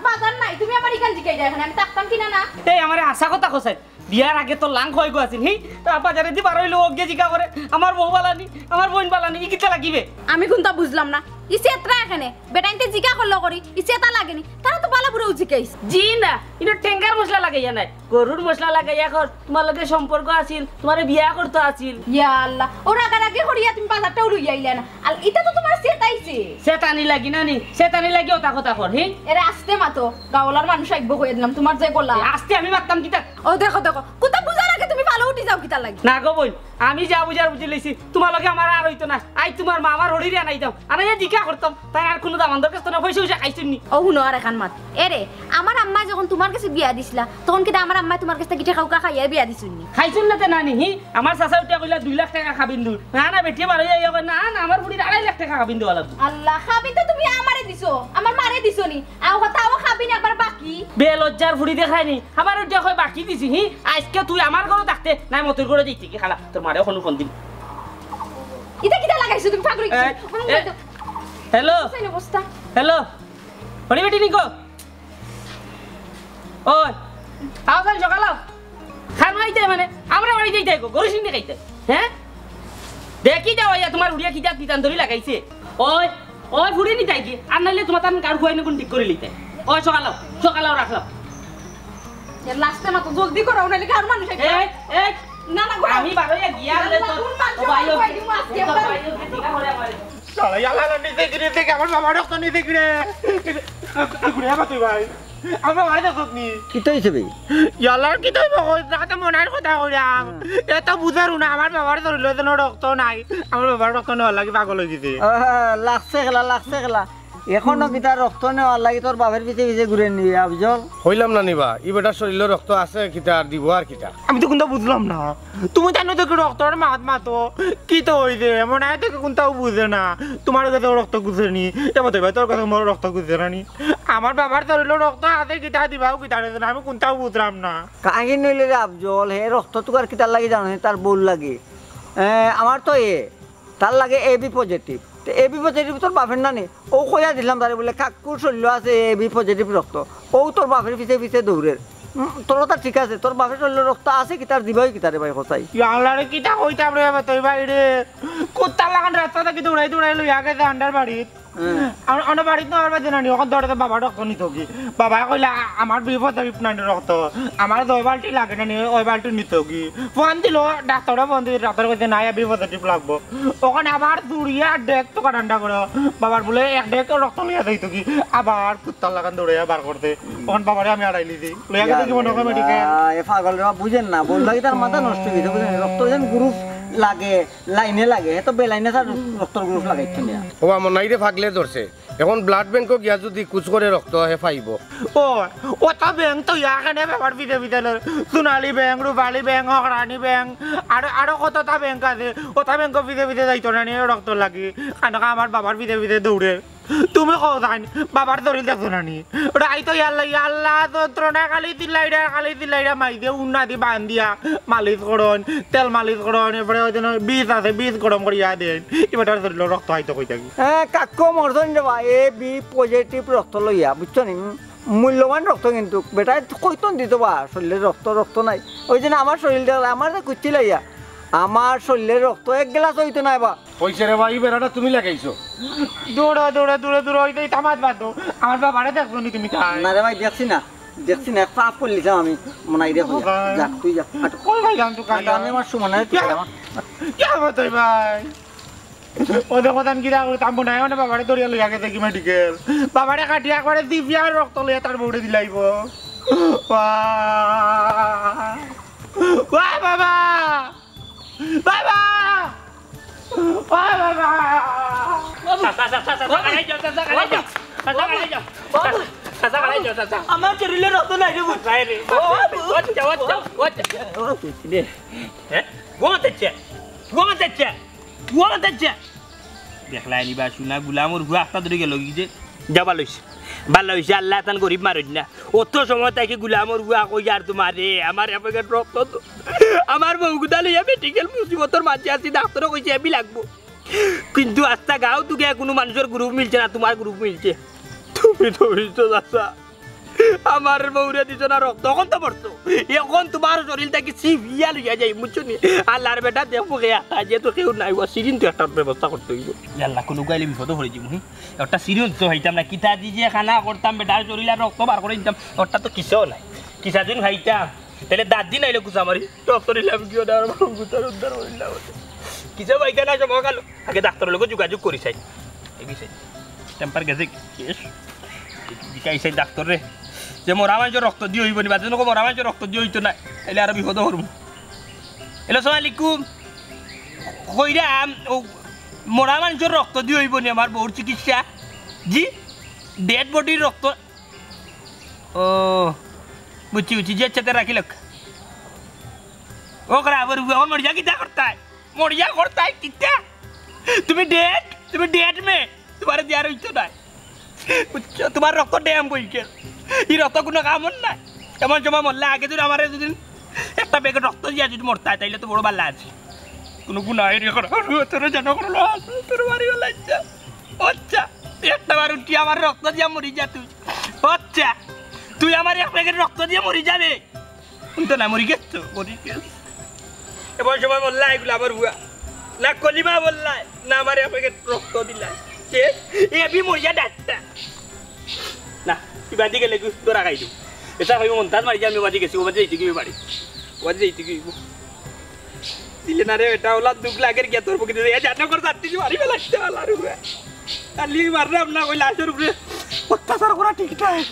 Speaker 7: বাজার নাই তুমি আমার ইকান জিকাই যায় এখানে আমি তাকতাম কিনা না
Speaker 6: এই আমারে আশা কথা কইছে বিয়ার আগে তো লাং হই গো আছিন হি তা বাজারে দি বার হইলো ওগে জিকা করে আমার বউ বালানি আমার বোন বালানি ই কিতা লাগিবে
Speaker 7: আমি কোনটা বুঝলাম না ইসেত্রা এখানে বেটাইতে জিকা করলো করি ইসেতা লাগেনি তারা তো বালা পুরো জিকাইছ
Speaker 6: জি না ইনো টেঙ্গার মশলা লাগাইয়া নাই গরুর মশলা লাগাইয়া কর তোমার লগে সম্পর্ক আছিল তোমারে বিয়া করতে আছিল
Speaker 7: ইয়া আল্লাহ ওরা আগে করিয়া তুমি বাজারটা লই আইলা না আর এটা তো তোমার সেটাইছে
Speaker 6: সেটানি লাগি না নি সেটানি লাগি ওটা কথা কর হি
Speaker 7: এরা আসতে মাতো গাওলার মানুষ আইবো কই দিলাম তোমার যে গোলা
Speaker 6: আস্তে আমি মারতাম কিতা
Speaker 7: ও দেখো কোনটা বুঝার আগে তুমি ভালো উঠি যাও কিতা লাগি
Speaker 6: না গো বই আমি যা বুঝার বুঝি লইছি তোমার লগে আমার আর হইতো না আই তোমার মা আমার হড়িরে আনাইতাম আনা জিকা করতাম তাই আর কোনো দাম দরকার তো না পয়সা খাইছুন নি
Speaker 7: ও হুনো আর এখান মাত এরে আমার আম্মা যখন তোমার কাছে বিয়া দিছিলা তখন কি আমার আম্মা তোমার কাছে গিটা খাওকা খাইয়া বিয়া দিছুন নি
Speaker 6: খাইছুন না তে নানি হি আমার চাচা উঠা কইলা 2 লাখ টাকা খাবিন দু না বেটি মার হইয়া কই না আমার বুড়ি 2.5 লাখ টাকা খাবিন দেওয়া লাগবে
Speaker 7: আল্লাহ খাবিন তো তুমি আমারে দিছো আমার মারে দিছো নি আও তাও খাবিন একবার বাকি
Speaker 6: বে লজ্জার ফুড়ি দেখাইনি আমার উঠা কই বাকি দিছি হি আজকে তুই আমার ঘরে থাকতে নাই মতর করে দিতে কি খালা তোর মারে কোন ফোন দিন
Speaker 7: ইটা কিটা লাগাইছো তুমি ফাগরি
Speaker 6: হ্যালো
Speaker 7: সেই অবস্থা
Speaker 6: হ্যালো হড়ি বেটি নিকো ওই আও কাল সকাল খান মাইতে মানে আমরা বাড়ি যাইতে গো গরু সিং দেখাইতে হ্যাঁ দেখি যাও ইয়া তোমার উড়িয়া কিটা তিতান ধরি লাগাইছে ওই ফুড়ি নি তাই কি আর নাইলে তোমার তান কার খুয়াইনে কোন ঠিক করে লিতে ওই সকাল রাখলাম
Speaker 7: এর লাস্টে মত জলদি করো নাইলে কার মানুষ
Speaker 6: এই
Speaker 7: না
Speaker 6: আমি বারোয়া গিয়া হলে তো ও ভাইও ঠিকা করে আমার
Speaker 3: চলে ইয়ালা নিতে গিরে থেকে আমার বাবা রক্ত নিতে গিরে ঘুরে আবা তুই ভাই আমার বাড়ি দেখত নি
Speaker 8: কি তৈছে বে
Speaker 3: ইয়ালার কি তুই বকই রাতে মনার কথা কইরাম এটা বুঝারু না আমার বাবার ধরিল তো রক্ত নাই আমার বাবার রক্ত নেওয়ার লাগি পাগল হই গেছে
Speaker 8: লাগছে খেলা এখনো কিতা রক্ত নেওয়ার লাগি তোর বাপের পিছে ঘুরে নিবি আবজল
Speaker 5: হইলাম না নিবা ই বেটার শরীরে রক্ত আছে কিতা আর দিব আর কিতা
Speaker 3: আমি তো কোনটা বুঝলাম না তুমি জানো তো রক্তর মাতো কি তো হইছে মনে হয় তো কোনটাও বুঝে না তোমার কাছে রক্ত গুজে নি এমন তো ভাই তোর কাছে মোর রক্ত গুজে না নি আমার বাবার ধরিল রক্ত হাতে কিতা দিবাও কিতা না আমি কোনটাও বুঝলাম না
Speaker 8: কাহি নইলে রে আবজল হে রক্ত তো আর কিতার লাগি জানো তার বউল লাগে আমার তো তার লাগে এবি পজিটিভ এবি পজিটিভ তোর বাপের না নে ও কইয়া দিলাম তারে বলে কাকুর শরীর আছে এবি পজিটিভ রক্ত ও তোর বাপের পিছে দৌড়ের তোর কথা ঠিক আছে তোর বাপের শরীর রক্ত আছে কি তার দিবাই কি তারে ভাই কোথায়
Speaker 3: ইয়ালারে কিটা কইতাম রে তুই ভাই রে কুত্তা লাগান রাস্তা থেকে দৌড়াই লই আগে যে আন্ডার বাড়ি আমার বাড়িতে আমার বাড়িতে নানি ওখান ধরে বাবা রক্ত নিত কি বাবা কইলা আমার বিপদ নানি রক্ত আমার 2 বালতি লাগে নানি ওই বালতি নিত কি ফোন দিল ডাক্তারে ফোন দিল ডাক্তার কইতে নাই বিপদ লাগবো ওখানে আবার দৌড়িয়া ডেক তো কাটান্ডা করে বাবার বলে 1 ডেক রক্ত লিয়া যাইত কি আবার কুত্তার লাগান দৌড়িয়া বার করতে ওখান বাবারে আমি আড়াই লিছি লইয়া গেছে জীবন মেডিকেল
Speaker 8: এ পাগলরা বুঝেন না বললাগি তার মাথা নষ্ট হয়ে গেছে বুঝেন রক্ত যেন গ্রুপ লাগে লাইনে লাগে তো বেলাইনে তার রক্তর গ্রুপ লাগাইছে না
Speaker 5: ও আমার নাইরে ফাগলে ধরছে এখন ব্লাড ব্যাংক গিয়া যদি কুচ করে রক্ত হে পাইব
Speaker 3: ও তা ব্যাংক তো ইয়াখানে ব্যাপার বিদে সোনালী ব্যাংক রূপালী ব্যাংক হকরানি ব্যাংক আরো কতটা ব্যাংক আছে ওটা ব্যাংক বিদে যাইতো না নিয়ে রক্ত লাগি কেন আমার বাবার বিদে দৌড়ে তুমি কও জান বাবার ধরে দেখো না নি রাই তো আল্লাহ যন্ত্রণা খালি দিলাইরা মাই দিয়ে উন্না দি বান দিয়া মালিশ করন তেল মালিশ করন এবারে ওই বীজ আছে বীজ গরম করিয়া দেন এবার ধরিল রক্ত হয়তো কই থাকি
Speaker 8: কাকু মরজন দেবা এ বি পজিটিভ রক্ত লইয়া বুঝছো নি মূল্যবান রক্ত কিন্তু বেটা কইতন দিত বা শরীরের রক্ত নাই ওই জন্য আমার শরীরটা আমার কুচি লাইয়া আমার শরীরের রক্ত 1 গ্লাস হইতো না বা
Speaker 5: পয়সা রে ভাই বেড়াটা তুমি লাগাইছো
Speaker 3: দৌড়া হইতে থামাত বাদ আমার বাবারে দেখছো নি তুমি তাই
Speaker 8: না রে ভাই দেখছি না পাপ করলিছাম আমি মনাই রে যা তুই যা
Speaker 3: কই ভাই জান তো কাটা
Speaker 8: আমি আমার সুমনের
Speaker 3: কি বলতই ভাই ওদের কথা কি রাখো তাম্বো নাই মানে বাবারে দরিয়া লইয়া গেছে কি মেডিকেল বাবারে কাটি একবারে দিবিয়ার রক্ত লইয়া তার বউরে দিলাইব বাবা বাবা বাবা
Speaker 2: আমার শরীরে রক্ত নাই রে
Speaker 4: দেখলাই নিবা শুনা গুলামর ভুয়া একটা ধরে গেল কি যে যাবা লইছে ভালো হয়েছে আল্লাহ তান গরিব মারুন না অত সময় তাকে গুলামর ভুয়া কই আর তোমার রে আমার এপেকেট রক্ত আমার বউগুদা লইয়া মেডিকেল মুসিবতর মাঝে আছি ডাক্তারও কইছে এবি লাগবো কিন্তু আস্তা গাও তুকে কোনো মানুষের গ্রুপ মিলছে না তোমার গ্রুপ মিলছে তুমি তো হইছো দাদা আমার বউরে দিছ না রক্ত তখন তো পড়তো এখন তোমার শরীর থেকে সিভিয়া লইয়া যাই বুঝছো নি আল্লাহর বেটা দেখবো যেহেতু কেউ নাই সিরিন তো একটা ব্যবস্থা করতে হইব আল্লাহ কোনো গাইলে বিপদ হয়ে যাব একটা সিরিন তো হইতাম না কিতা দি যে খানা করতাম বেটার শরীরে রক্ত বার করে দিতাম ওটা তো কিছু নাই কিসা দিন খাইতাম তাহলে 10 দিন আইলে কুচা মারি রক্ত নিলাম কি ওটা গুতার উদ্ধার হইলাম কিছু বাইকা না সময় গেল আগে ডাক্তারের লোক যোগাযোগ করি চাই এই বিষয় টেম্পার গেছে কেস জিকাইছে ডাক্তার রে যে মরা মানুষের রক্ত দিয়ে হইব নি বাজে মরা মানুষের রক্ত দিয়ে হইতো না এলে আর বিপদ হরব এলো সালামালাইকুম কইরাম ও মরা মানুষের রক্ত দিয়ে হইব নি আমার বউর চিকিৎসা জি ডেড বডির রক্ত ও বুঝছি যে চেতে রাখি লোক ও করা আবার আমার মরিয়া কিতা করতাই কিতা তুমি ডেড মে তোমার দেয়ার হইতো না তোমার রক্ত ড্যাম বইকে এই রক্ত কোনো কামন না এমন সময় মরলে আগে যদি আমার যদি একটা প্যাকেট রক্ত দিয়া যদি মরতে হয় তাইলে তো বড় বাল্লা আছে কোনো গুণা এরিয়া করা তোর যেন করলো তোর বাড়ি লাইছা আচ্ছা একটা বার উঠি আমার রক্ত দিয়া মরি যা আচ্ছা তুই আমার এক প্যাকেট রক্ত দিয়ে মরি যাবে তো না মরি গেছ এমন সময় বললা এগুলো আমার বুয়া না কলিমা বললাই না আমার এক প্যাকেট রক্ত দিলা এবি মরিয়া ডাক্তার না তুই বাদি গেলে তোরা খাই দিও এটা ভাই মন্তাজ মারি আমি বাদি গেছি ও বাদি যাইতে গিয়ে বাড়ি বাদি যাইতে গিয়ে দিলে না রে এটা ওলা দুঃখ লাগে গিয়া তোর পক্ষে জানো করে যাচ্ছি মারি ফেলাচ্ছে আল্লাহর উপরে কালি মারলাম না ওই লাশের উপরে অত্যাচার করা ঠিকঠাক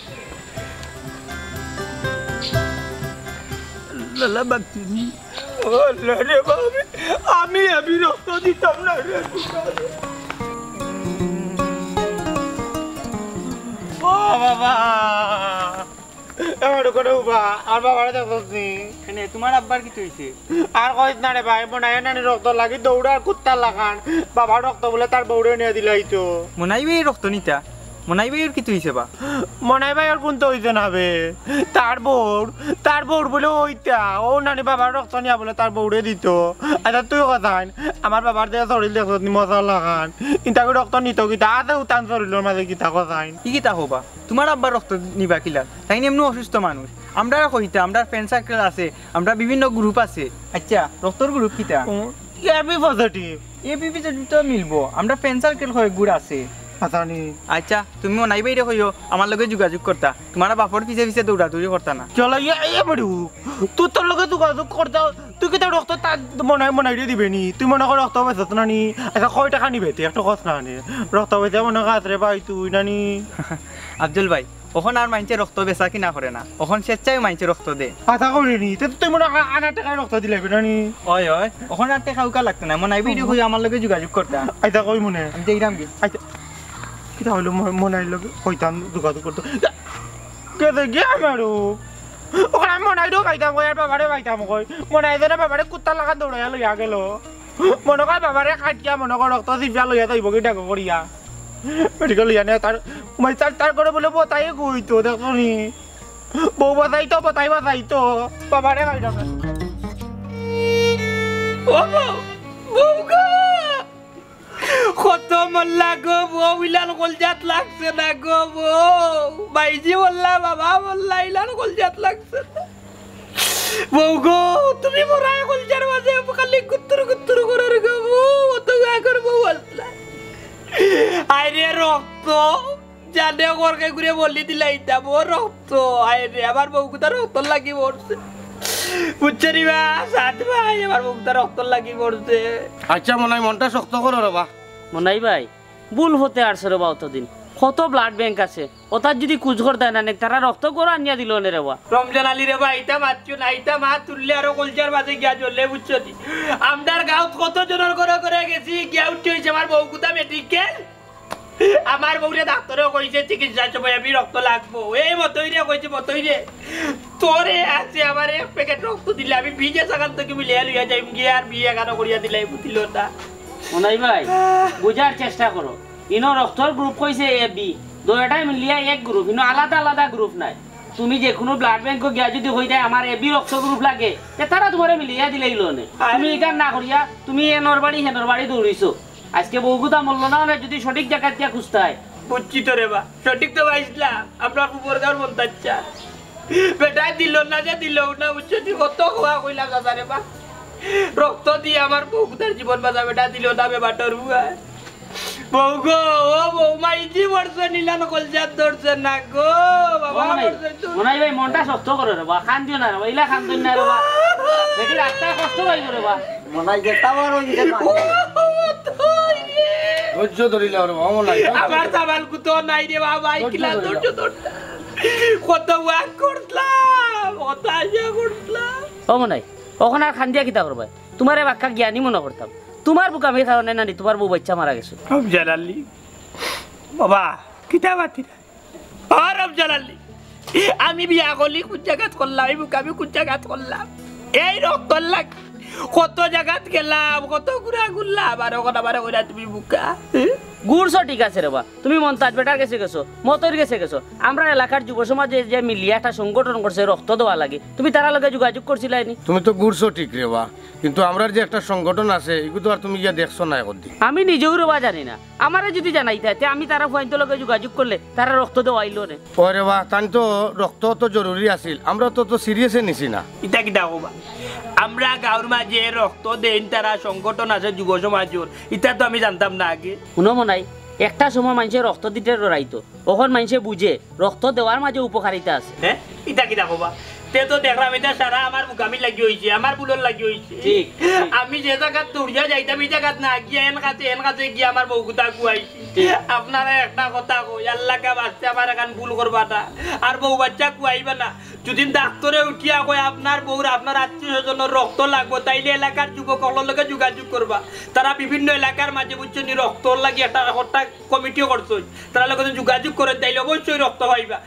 Speaker 4: লালা বাগতিনি ও রে বাবা আমি এবি রক্ত দিতাম না রে
Speaker 3: বাবা এবার করে উবা আর বাবারে দেখছি
Speaker 8: তোমার আব্বার কি হইছে
Speaker 3: আর কইস না রে ভাই মনাই নানি রক্ত লাগি দৌড়া কুত্তা লাগান বাবা রক্ত বলে তার বউরে নিয়ে দিলাই তো
Speaker 8: মনাই ভাই রক্ত নিতা মনাই ভাইয়ের কি হইছে বা
Speaker 3: মনাই ভাই আর কোন তো হইছে না বে তার বউর বলে ওইটা ও নানি বাবার রক্ত নিয়া বলে তার বউরে দিত আচ্ছা তুই কথা আমার বাবার দেয়া শরীর দেখছ নি মশা লাগান ইন্টাকে রক্ত নিত কিতা আছে উতান শরীরের মাঝে কিতা কথা
Speaker 8: কি কিতা হবা তোমার আব্বার রক্ত নিবা কিলা তাই এমনি অসুস্থ মানুষ আমরা কইতা আমরা ফ্রেন্ড সার্কেল আছে আমরা বিভিন্ন গ্রুপ আছে আচ্ছা রক্তর গ্রুপ কিতা
Speaker 3: এবি পজিটিভ
Speaker 8: এবি পজিটিভ তো মিলবো আমরা ফ্রেন্ড সার্কেল হয় গুড় আছে
Speaker 3: হাসানি
Speaker 9: আচ্ছা তুমি মনাই বাইরে কইও আমার লগে যোগাযোগ করতা তোমার বাপর পিছে পিছে দৌড়াদৌড়ি করতা না
Speaker 3: চলো ইয়ে বড়ু তুই তোর লগে যোগাযোগ করতে তুই কি রক্ত তার মনাই দিয়ে দিবে নি তুই মনে কর রক্ত বেচত না নি আচ্ছা কয় টাকা নিবে তুই একটা কষ্ট না নি রক্ত বেচে মনে কাজ রে ভাই তুই নানি
Speaker 9: আব্দুল ভাই ওখন আর মাইনছে রক্ত বেচা কিনা করে না ওখন স্বেচ্ছায় মাইনছে রক্ত দে
Speaker 3: আশা করিনি তুই মনে কর আনা টাকায় রক্ত দিলে নানি
Speaker 9: ওই ওই ওখন আর টাকা উকা লাগতো না মনাই বাইরে কই আমার লগে যোগাযোগ করতা
Speaker 3: আচ্ছা কই মনে
Speaker 9: আমি যাইরাম কি
Speaker 3: আচ্ছা কিটা হইলো মনাই লগে কইতাম যোগাযোগ করতো কে দেখি আমারও ওখানে আমি মনাই দিও খাইতাম কই আর বাবারে খাইতাম কই মনাই দেনে বাবারে কুত্তা লাগা দৌড়াইয়া লইয়া গেল মনে কর বাবারে খাইয়া মনে কর রক্ত দিবিয়া লইয়া যাইব কি ডাক করিয়া মেডিকেল লইয়া নে তার মই তার করে বলে বতাই কইতো দেখো নি বউ বাজাইতো বাজাইতো বাবারে খাইতাম
Speaker 4: ও বউ গো কত মল্লা গো বউ ইলান কলজাত লাগছে না গো বউ বাইজি বললা বাবা বললা ইলান কলজাত লাগছে না বউ গো তুমি মরায় কলজার মাঝে খালি গুত্তুর করে গো বউ অত আগর বউ আসলা আরে রক্ত জানে করকে ঘুরে বলি দিলা ইটা বউ রক্ত আরে আমার বউ কুতা রক্ত লাগি পড়ছে বুঝছে নি বা সাত ভাই আমার বউ কুতা রক্ত লাগি পড়ছে
Speaker 5: আচ্ছা মনাই মনটা শক্ত করো রে বা
Speaker 6: মনাই ভাই ভুল হতে আসছে রে বা অতদিন কত ব্লাড ব্যাংক আছে ওটার যদি কুচ করতে না তারা রক্ত করে আনিয়া দিল নে রে বা
Speaker 4: রমজান আলী রে বা ইটা মাতছো না ইটা মা তুললে আরো কলজার মাঝে গিয়া চললে বুঝছো নি আমদার গাঁত কত জনের করে গেছি গিয়া উঠতে হয়েছে আমার বউ কুতা মেডিকেল আমার বউরে ডাক্তারও কইছে চিকিৎসার সময় আমি রক্ত লাগবো এই মতই রে কইছে মতই রে তোরে আছে আমার এক প্যাকেট রক্ত দিলে আমি ভিজে সকাল থেকে মিলিয়ে লইয়া যাইম গিয়ে আর বিয়ে কেন করিয়া দিলাই বুঝিল না
Speaker 6: মনাই ভাই বুঝার চেষ্টা করো ইনো রক্তর গ্রুপ কইছে এ বি দুইটাই মিলিয়া এক গ্রুপ ইনো আলাদা আলাদা গ্রুপ নাই তুমি যে কোনো ব্লাড ব্যাংক গিয়া যদি হই যায় আমার এবি রক্ত গ্রুপ লাগে তারা তোমারে মিলিয়া দিলেই লোনে তুমি এখান না করিয়া তুমি এনর বাড়ি দৌড়িছো আজকে বহুগুতা মূল্য না যদি সঠিক জায়গা দিয়া খুঁজতে হয়
Speaker 4: বুঝছি তো রে বা সঠিক তো পাইছিলাম আপনার উপর গার বলতে চাচ্ছা বেটা দিল না যে দিল না বুঝছো কত খোয়া কইলা দাদা রে বা রক্ত দিয়ে আমার বহুগুতার জীবন বাঁচা বেটা দিল না বেবাটার বুয়া বউ গো ও বউ মাইজি বর্ষ নিলান কলজাত ধরছে না গো বাবা
Speaker 6: মনাই ভাই মনটা শক্ত করে রে বা খান দিও না রে বা ইলা খান দিন না রে বা বেটি রাস্তায় কষ্ট পাই করে বা
Speaker 8: মনাই যেটা বড় হইছে
Speaker 5: ধৈর্য ধরিলে আর মনাই
Speaker 4: আমার সাবাল কুতো নাই রে বাবা কিলা ধৈর্য ধর কত ওয়াক করলাম কত আশা করলাম
Speaker 6: ও মনাই ওখানে আর খান দিয়া কিতা করবা তোমারে বাক্কা জ্ঞানী মনে করতাম তোমার বুক আমি খাওয়া নাই না তোমার বউ বাচ্চা মারা গেছে
Speaker 4: রমজান আলী বাবা কিতা বাতি রমজান আলী আমি বিয়া করলি কোন জায়গাত করলাম এই বুক আমি কোন জায়গাত করলাম এই রক্ত লাগ কত জায়গাত গেলাম কত ঘুরলাম আর ওখানে আবার ওরা তুমি বুকা
Speaker 6: গুড়ছো ঠিক আছে রে বা তুমি মন্তাজ বেটার কাছে গেছো মতর কাছে গেছো আমরা এলাকার যুব সমাজে যে মিলিয়া একটা সংগঠন করছে রক্ত দেওয়া লাগে তুমি তারা লগে যোগাযোগ করছিলাই নি
Speaker 5: তুমি তো গুড়ছো ঠিক রে বা কিন্তু আমরার যে একটা সংগঠন আছে এগুলো আর তুমি গিয়া দেখছো না এখন
Speaker 6: আমি নিজেও রবা জানি না আমারে যদি জানাইতে আমি তারা ফোন লগে যোগাযোগ করলে তারা রক্ত দেওয়াইলো নে
Speaker 5: ওরে বা তাই তো রক্ত তো জরুরি আছিল আমরা তো সিরিয়াসে নিছি না
Speaker 4: ইটা কিটা হবা আমরা গাঁর মাঝে রক্ত দেন তারা সংগঠন আছে যুব সমাজের এটা তো আমি জানতাম না আগে
Speaker 6: শুনো মনাই একটা সময় মানুষের রক্ত দিতে ডরাইতো ওখন মানুষে বুঝে রক্ত দেওয়ার মাঝে উপকারিতা আছে
Speaker 4: হ্যাঁ ইটা কিটা হবা তে তো দেখলাম এটা সারা আমার মুখামি লাগি হয়েছে আমার বুলর লাগি হয়েছে
Speaker 6: ঠিক
Speaker 4: আমি যে জায়গাত দৌড়িয়া যাইতাম এই জায়গাত না গিয়া এন কাছে গিয়ে আমার বউ গুতা কুয়াইছি আপনারা একটা কথা কই আল্লাহকে বাচ্চা আমার এখন ভুল করবা না আর বউ বাচ্চা কুয়াইবা না যদি ডাক্তারে উঠিয়া কয় আপনার বউর আপনার আত্মীয় স্বজনের রক্ত লাগবো তাইলে এলাকার যুবকগুলোর লগে যোগাযোগ করবা তারা বিভিন্ন এলাকার মাঝে বুঝছো নি রক্তর লাগি একটা কমিটিও করছো তারা লগে যোগাযোগ করেন তাইলে অবশ্যই রক্ত পাইবা